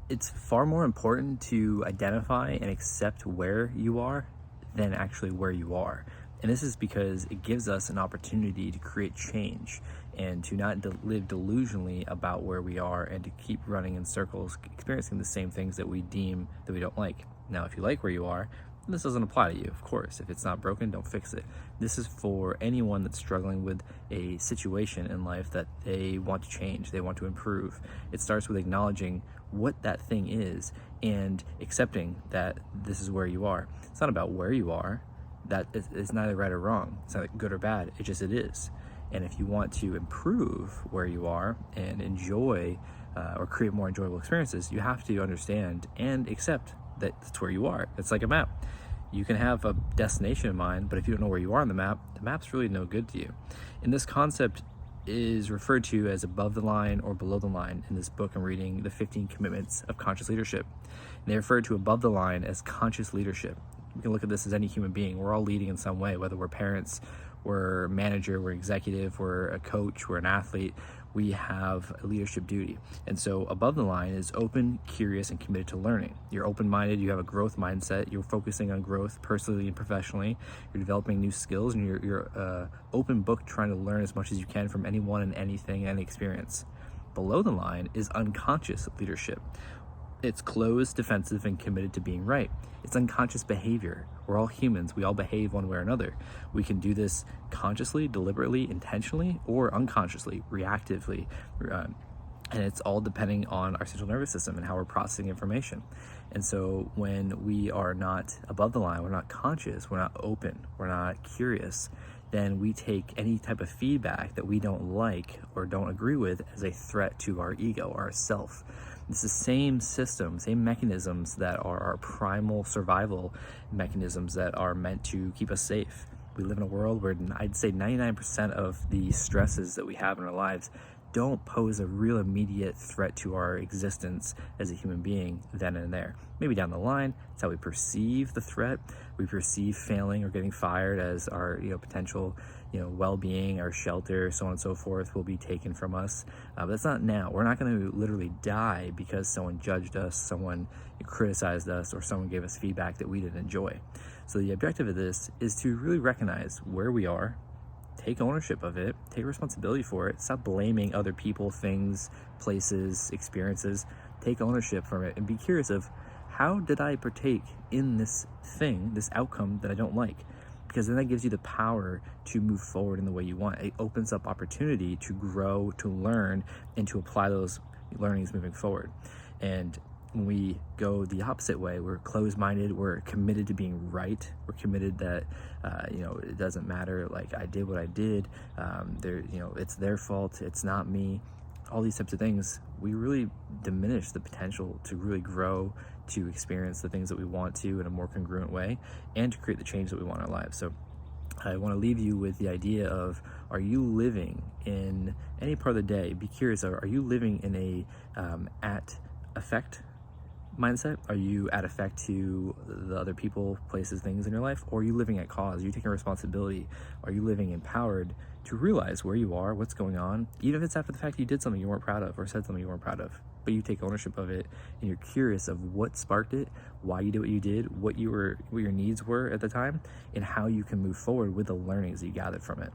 It's far more important to identify and accept where you are than actually where you are. And this is because it gives us an opportunity to create change and to not live delusionally about where we are and to keep running in circles, experiencing the same things that we deem that we don't like. Now, if you like where you are, this doesn't apply to you, of course. If it's not broken, don't fix it. This is for anyone that's struggling with a situation in life that they want to change, they want to improve. It starts with acknowledging what that thing is and accepting that this is where you are. It's not about where you are. That is neither right or wrong. It's not good or bad. It is. And if you want to improve where you are and enjoy or create more enjoyable experiences, you have to understand and accept that it's where you are. It's like a map. You can have a destination in mind, but if you don't know where you are on the map's really no good to you. And this concept is referred to as above the line or below the line in this book I'm reading, The 15 Commitments of Conscious Leadership. And they refer to above the line as conscious leadership. We can look at this as any human being. We're all leading in some way, whether we're parents, we're a manager, we're executive, we're a coach, we're an athlete. We have a leadership duty. And so above the line is open, curious, and committed to learning. You're open-minded, you have a growth mindset, you're focusing on growth personally and professionally, you're developing new skills, and you're open book trying to learn as much as you can from anyone and anything, any experience. Below the line is unconscious leadership. It's closed, defensive, and committed to being right. It's unconscious behavior. We're all humans. We all behave one way or another. We can do this consciously, deliberately, intentionally, or unconsciously, reactively. And it's all depending on our central nervous system and how we're processing information. And so when we are not above the line, we're not conscious, we're not open, we're not curious, then we take any type of feedback that we don't like or don't agree with as a threat to our ego, our self. It's the same system, same mechanisms that are our primal survival mechanisms that are meant to keep us safe. We live in a world where I'd say 99% of the stresses that we have in our lives don't pose a real immediate threat to our existence as a human being then and there. Maybe down the line, it's how we perceive the threat. We perceive failing or getting fired as our potential well-being, our shelter, so on and so forth will be taken from us. But that's not now. We're not going to literally die because someone judged us, someone criticized us, or someone gave us feedback that we didn't enjoy. So the objective of this is to really recognize where we are, take ownership of it, take responsibility for it, stop blaming other people, things, places, experiences, take ownership from it, and be curious of how did I partake in this thing, this outcome that I don't like? Because then that gives you the power to move forward in the way you want. It opens up opportunity to grow, to learn, and to apply those learnings moving forward. And when we go the opposite way, we're closed-minded, we're committed to being right, we're committed that it doesn't matter, like I did what I did, it's their fault, it's not me, all these types of things, we really diminish the potential to really grow, to experience the things that we want to in a more congruent way, and to create the change that we want in our lives. So I want to leave you with the idea of, are you living in any part of the day? Be curious, are you living in a at effect mindset? Are you at effect to the other people, places, things in your life? Or are you living at cause? Are you taking responsibility? Are you living empowered to realize where you are, what's going on, even if it's after the fact you did something you weren't proud of or said something you weren't proud of, but you take ownership of it and you're curious of what sparked it, why you did what you did, what your needs were at the time, and how you can move forward with the learnings that you gathered from it.